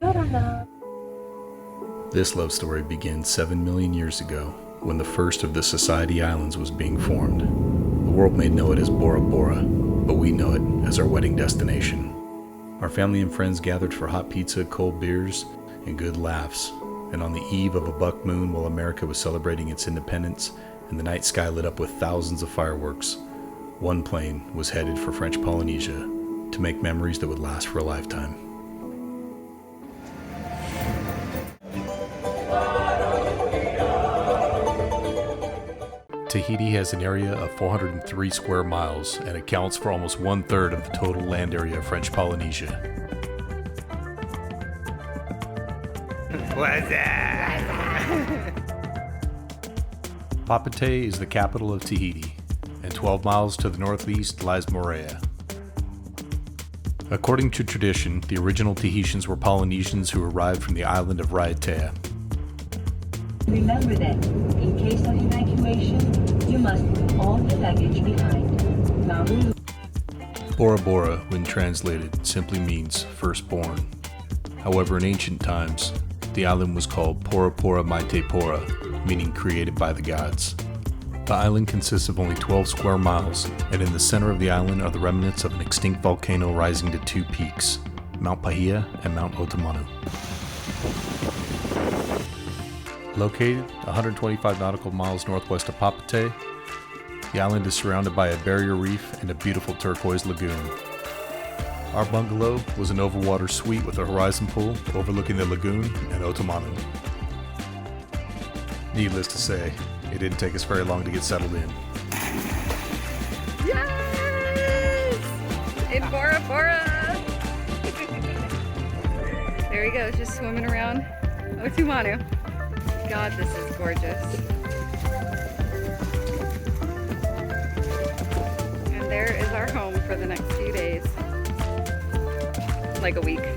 Orana. This love story begins 7 million years ago, when the first of the Society Islands was being formed. The world may know it as Bora Bora, but we know it as our wedding destination. Our family and friends gathered for hot pizza, cold beers, and good laughs. And on the eve of a buck moon, while America was celebrating its independence and the night sky lit up with thousands of fireworks, one plane was headed for French Polynesia to make memories that would last for a lifetime. Tahiti has an area of 403 square miles and accounts for almost 1/3 of the total land area of French Polynesia. What's that? Papetee is the capital of Tahiti, and 12 miles to the northeast lies Mo'orea. According to tradition, the original Tahitians were Polynesians who arrived from the island of Raiatea. Remember that, in case of evacuation, you must leave all your luggage behind. Maru. Bora Bora, when translated, simply means firstborn. However, in ancient times, the island was called Bora Bora Beach, meaning created by the gods. The island consists of only 12 square miles, and in the center of the island are the remnants of an extinct volcano rising to two peaks, Mount Paia and Mount Otemanu. Located 125 nautical miles northwest of Papetee, the island is surrounded by a barrier reef and a beautiful turquoise lagoon. Our bungalow was an overwater suite with a horizon pool overlooking the lagoon and Otemanu. Needless to say, it didn't take us very long to get settled in. Yes! In Bora Bora! There he goes, just swimming around Otemanu. God, this is gorgeous. And there is our home for the next few days. Like a week.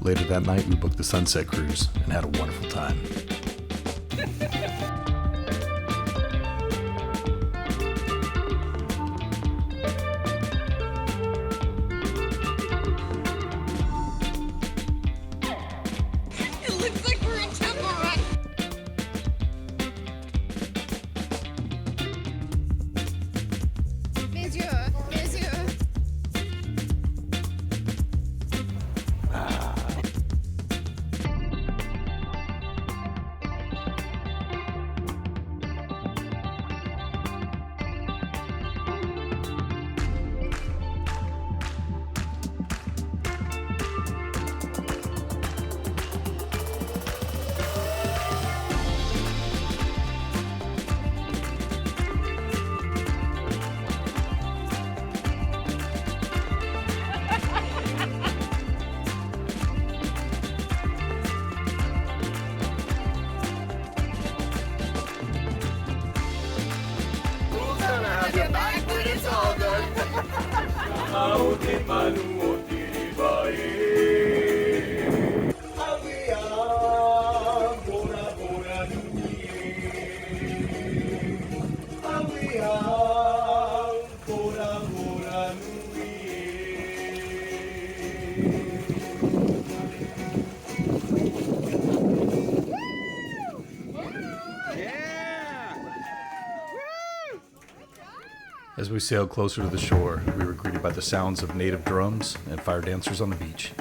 Later that night, we booked the sunset cruise and had a wonderful time. It looks like we're in Catamaran. Monsieur, monsieur. Who's gonna have your back when it's all done? Otemanu o tiribae. Awia, Bora Bora Nui. Awia, Bora Bora Nui. As we sailed closer to the shore, we were greeted by the sounds of native drums and fire dancers on the beach.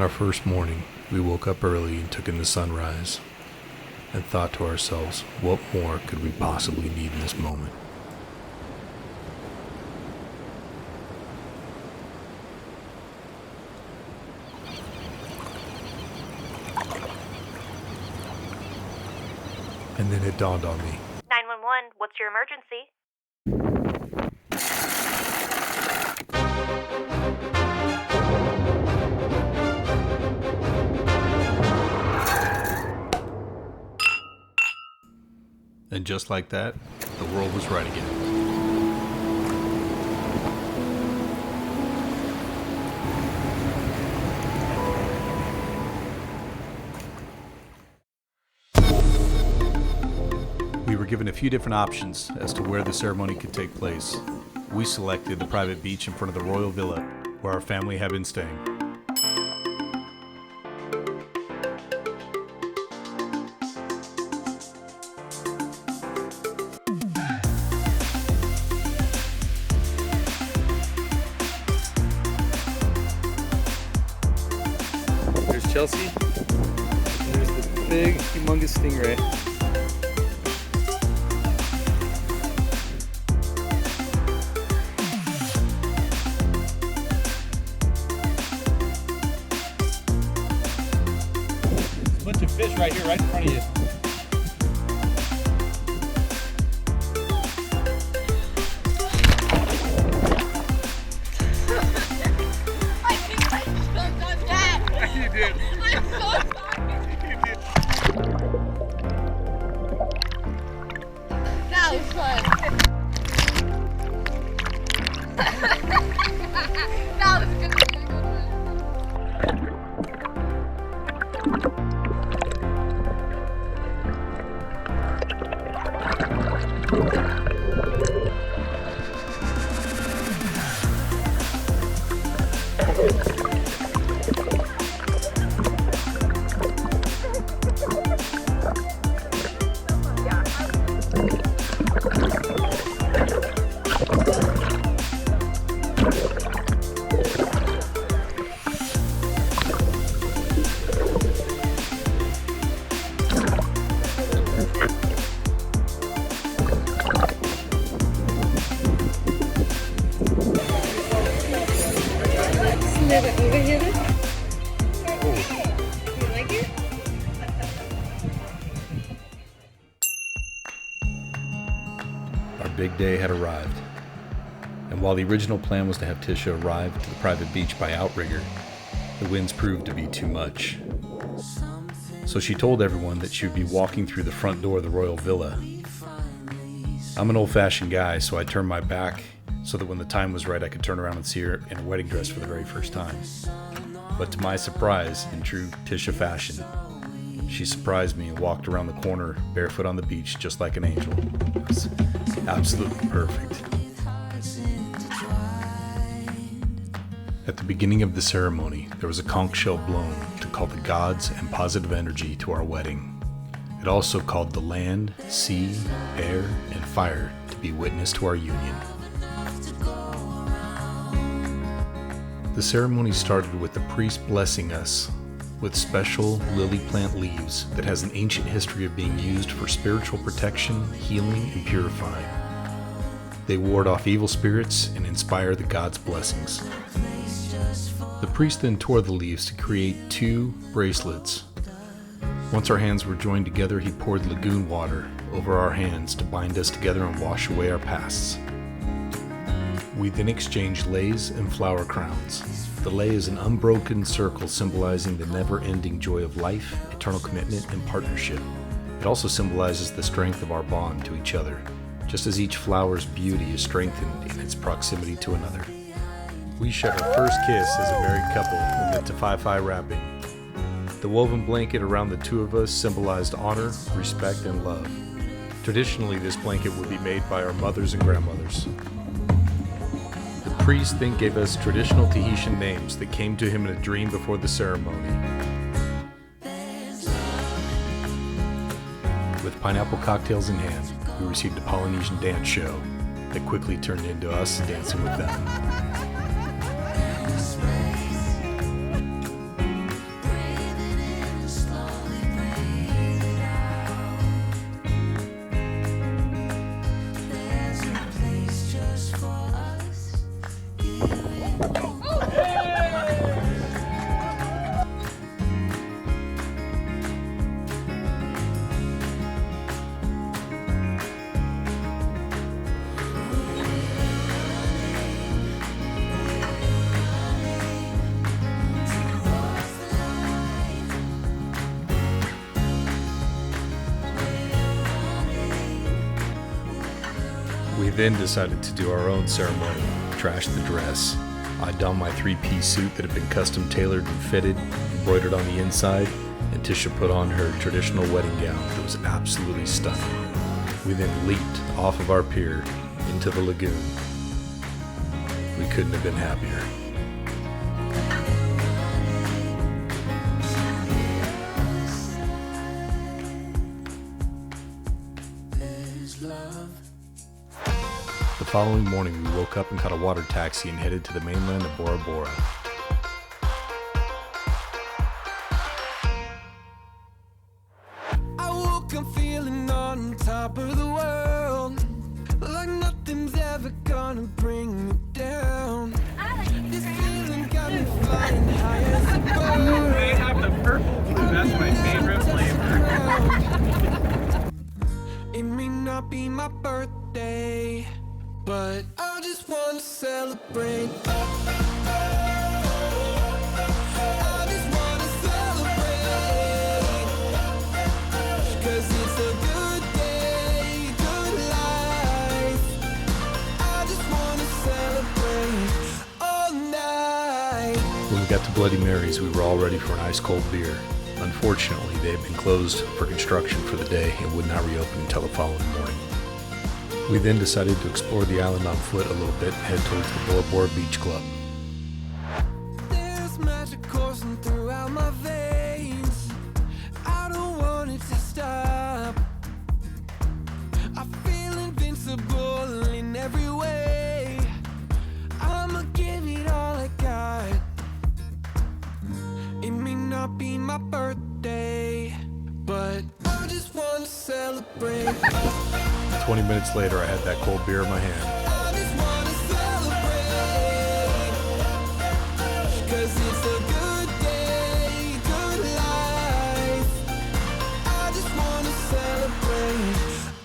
On our first morning, we woke up early and took in the sunrise, and thought to ourselves, what more could we possibly need in this moment? And then it dawned on me. 911, what's your emergency? And just like that, the world was right again. We were given a few different options as to where the ceremony could take place. We selected the private beach in front of the royal villa, where our family had been staying. There's Chelsea. There's the big, humongous stingray. Bunch of fish right here, right in front of you. I think I should have done that. You did. I'm so sorry. That was fun. That was a good one. Our big day had arrived. And while the original plan was to have Tisha arrive to the private beach by outrigger, the winds proved to be too much. So she told everyone that she would be walking through the front door of the royal villa. I'm an old-fashioned guy, so I turned my back so that when the time was right I could turn around and see her in a wedding dress for the very first time. But to my surprise, in true Tisha fashion, she surprised me and walked around the corner barefoot on the beach just like an angel. It was absolutely perfect. At the beginning of the ceremony, there was a conch shell blown to call the gods and positive energy to our wedding. It also called the land, sea, air, and fire to be witness to our union. The ceremony started with the priest blessing us with special lily plant leaves that has an ancient history of being used for spiritual protection, healing, and purifying. They ward off evil spirits and inspire the gods' blessings. The priest then tore the leaves to create 2 bracelets. Once our hands were joined together, he poured lagoon water over our hands to bind us together and wash away our pasts. We then exchanged leis and flower crowns. The lei is an unbroken circle symbolizing the never-ending joy of life, eternal commitment, and partnership. It also symbolizes the strength of our bond to each other, just as each flower's beauty is strengthened in its proximity to another. We shared our first kiss as a married couple amid Fi wrapping. The woven blanket around the two of us symbolized honor, respect, and love. Traditionally, this blanket would be made by our mothers and grandmothers. The priest then gave us traditional Tahitian names that came to him in a dream before the ceremony. With pineapple cocktails in hand, we received a Polynesian dance show that quickly turned into us dancing with them. We then decided to do our own ceremony, trash the dress. I donned my three-piece suit that had been custom tailored and fitted, embroidered on the inside, and Tisha put on her traditional wedding gown that was absolutely stunning. We then leaped off of our pier into the lagoon. We couldn't have been happier. The following morning, we woke up and caught a water taxi and headed to the mainland of Bora Bora. I woke up feeling on top of the world, like nothing's ever gonna bring me down. This feeling got me flying high as a bird. They have the purple blue. That's my favorite flavor. It may not be my birthday, but I just want to celebrate. I just want to celebrate, 'cause it's a good day, good life. I just want to celebrate all night. When we got to Bloody Mary's, we were all ready for an ice-cold beer. Unfortunately, they had been closed for construction for the day and would not reopen until the following morning. We then decided to explore the island on foot a little bit and head towards the Bora Bora Beach Club. There's magic coursing throughout my veins. I don't want it to stop. I feel invincible in every way. I'ma give it all I got. It may not be my birthday, but I just want to celebrate. 20 minutes later, I had that cold beer in my hand. I just want to celebrate, 'cause it's a good day, good life. I just want to celebrate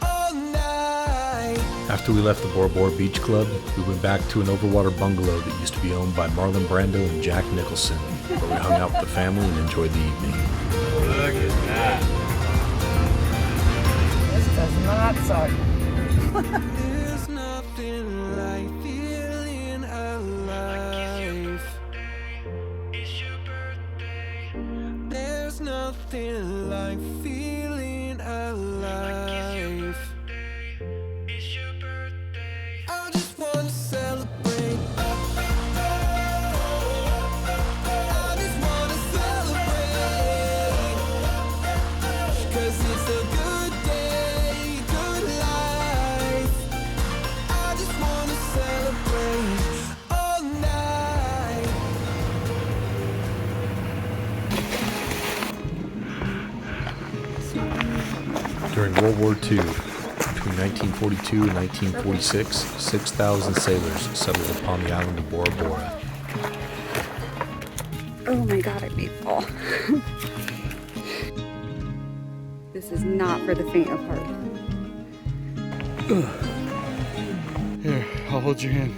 all night. After we left the Bora Bora Beach Club, we went back to an Overwater bungalow that used to be owned by Marlon Brando and Jack Nicholson, where we hung out with the family and enjoyed the evening. Look at that. This does not suck. There's nothing like feeling alive. There's nothing like feeling alive. I just want to celebrate. I just want to celebrate, 'cause it's a good day, good life. I just want to celebrate all night. During World War II, between 1942 and 1946, 6,000 sailors settled upon the island of Bora Bora. Oh my god, I made fall. This is not for the faint of heart. Here, I'll hold your hand.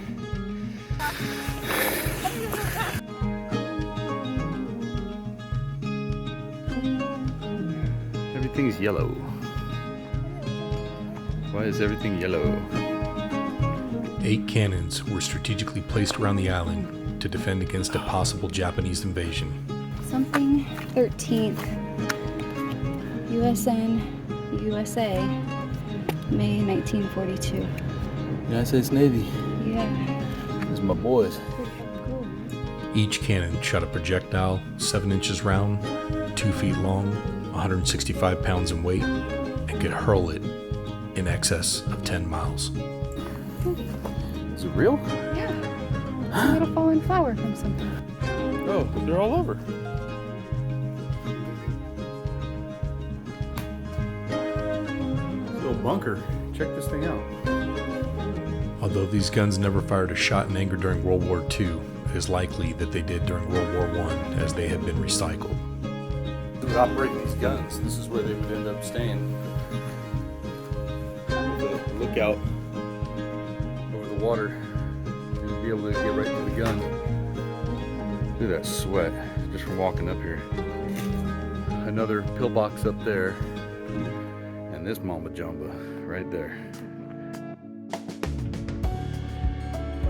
Everything's yellow. Why is everything yellow? 8 cannons were strategically placed around the island to defend against a possible Japanese invasion. Something 13th. USN, USA, May 1942. United States Navy. Yeah. These are my boys. Each cannon shot a projectile 7 inches round, 2 feet long, 165 pounds in weight, and could hurl it in excess of 10 miles. Is it real? Yeah. A little fallen flower from something. Oh, they're all over. Little bunker. Check this thing out. Although these guns never fired a shot in anger during World War II, it is likely that they did during World War I, as they had been recycled. Who was operating these guns? This is where they would end up staying. The lookout over the water. You'd be able to get right to the gun. Look at that sweat just from walking up here. Another pillbox up there. And this mama jumba right there.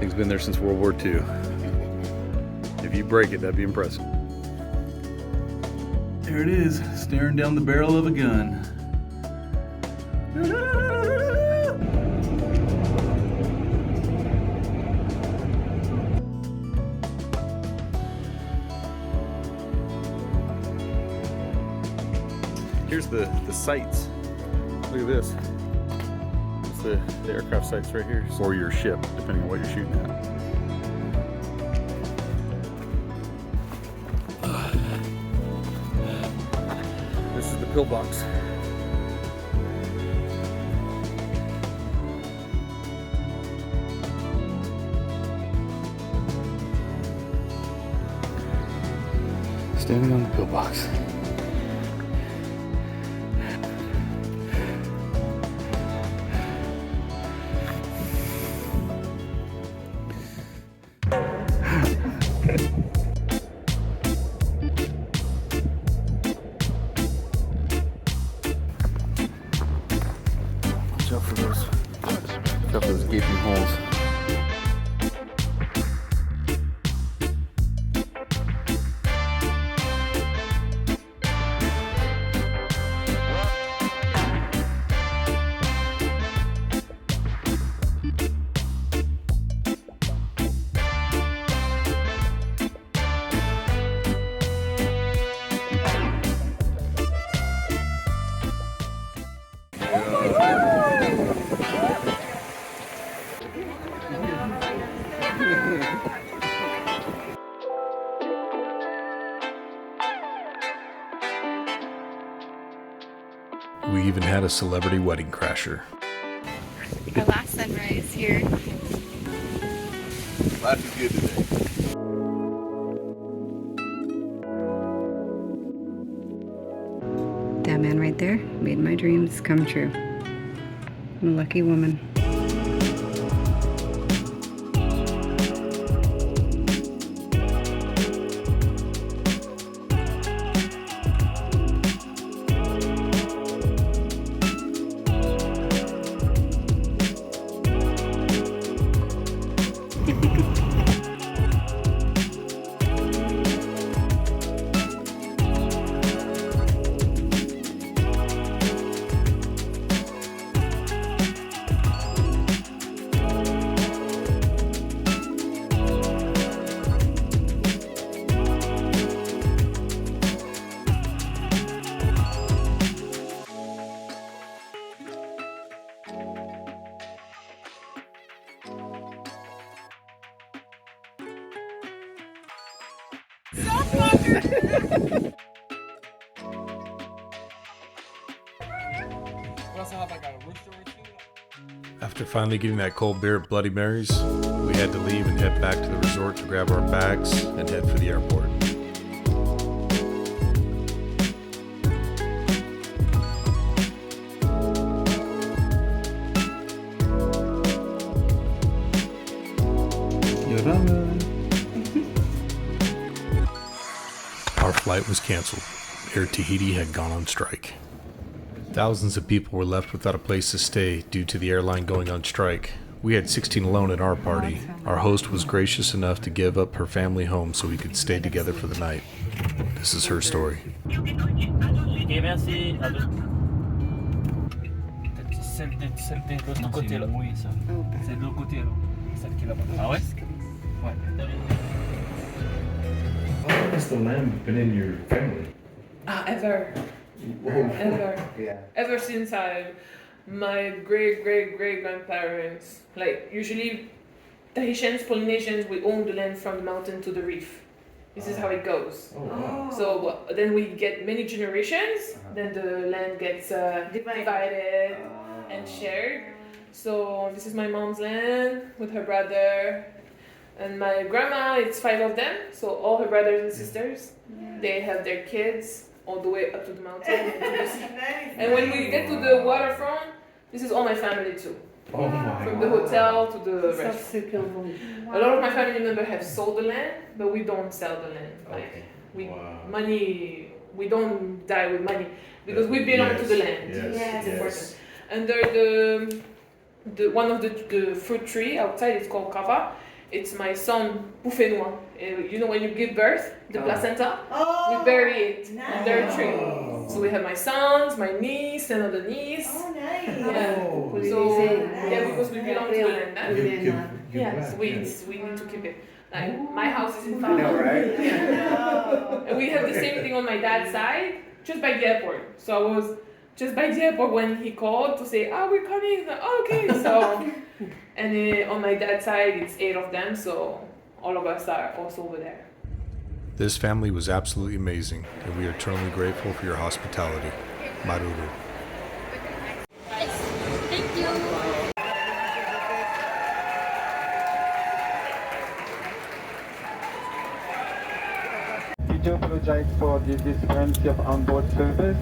Thing's been there since World War II. If you break it, that'd be impressive. There it is, staring down the barrel of a gun. Here's the sights. Look at this. It's the aircraft sights right here. Or your ship, depending on what you're shooting at. This is the pillbox. Standing on the pillbox. Watch out for those gaping holes. We even had a celebrity wedding crasher. Our last sunrise here. Life is good today. That man right there made my dreams come true. I'm a lucky woman. After finally getting that cold beer at Bloody Mary's, we had to leave and head back to the resort to grab our bags and head for the airport. Our flight was canceled. Air Tahiti had gone on strike. Thousands of people were left without a place to stay due to the airline going on strike. We had 16 alone in our party. Our host was gracious enough to give up her family home so we could stay together for the night. This is her story. How has the lamb been in your family? Ever. Ever. Yeah. Ever since my great grandparents, like usually Tahitians, Polynesians, we own the land from the mountain to the reef. This is how it goes. Oh, wow. So then we get many generations, then the land gets divided and shared. So this is my mom's land with her brother. And my grandma, it's 5 of them, so all her brothers and sisters, they have their kids all the way up to the mountain and to the sea. And when we get to the waterfront, this is all my family too. Oh my From the hotel to the restaurant. A lot of my family members have sold the land, but we don't sell the land. Like money, we don't die with money because we belong to the land. Yes. It's important. Under the one of the fruit tree outside. It's called kava. It's my son Poufenois. You know when you give birth, the placenta, we bury it under a tree. So we have my sons, my niece, another niece. Oh, nice. Yeah. So yeah, because we belong to the land. Yeah, so we need to keep it. Like my house is in Faro. right? And we have the same thing on my dad's side, just by the airport. So I was just by the airport when he called to say, "Oh, we're coming." Like, oh, okay, so. And on my dad's side, it's 8 of them, so all of us are also over there. This family was absolutely amazing, and we are eternally grateful for your hospitality. Maruru. Thank you. We do apologize for the discrepancy of onboard service.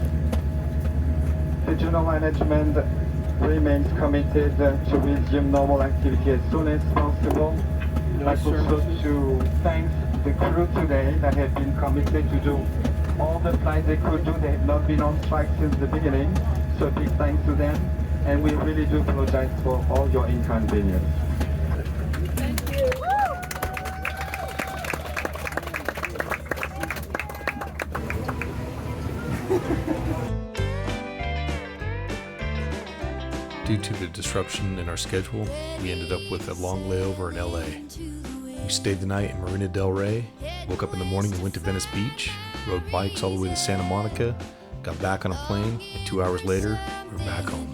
Regional management remains committed to resume normal activity as soon as possible. I'd like also to thank the crew today that have been committed to do all the flights they could do. They have not been on strike since the beginning, so big thanks to them. And we really do apologize for all your inconvenience. Due to the disruption in our schedule, we ended up with a long layover in LA. We stayed the night in Marina del Ray, woke up in the morning and went to Venice Beach, rode bikes all the way to Santa Monica, got back on a plane, and 2 hours later, we were back home.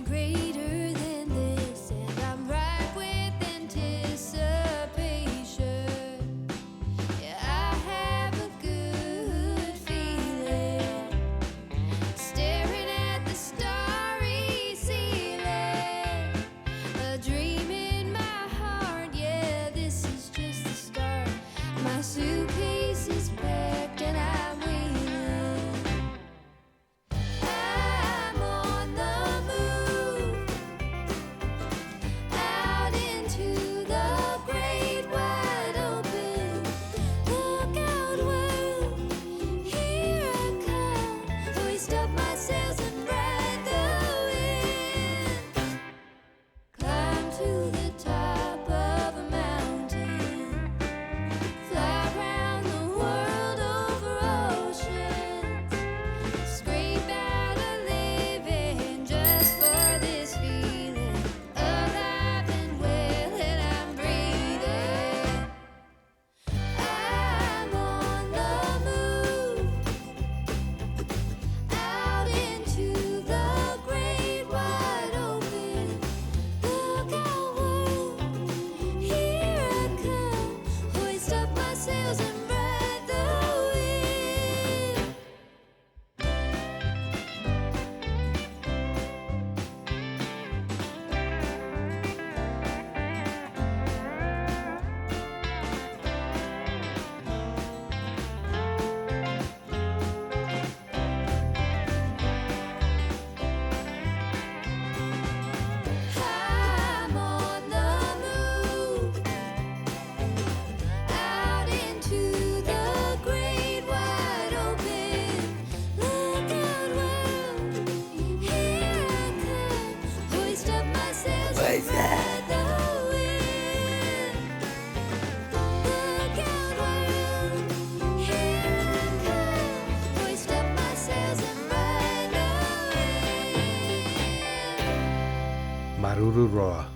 Maruru Roa.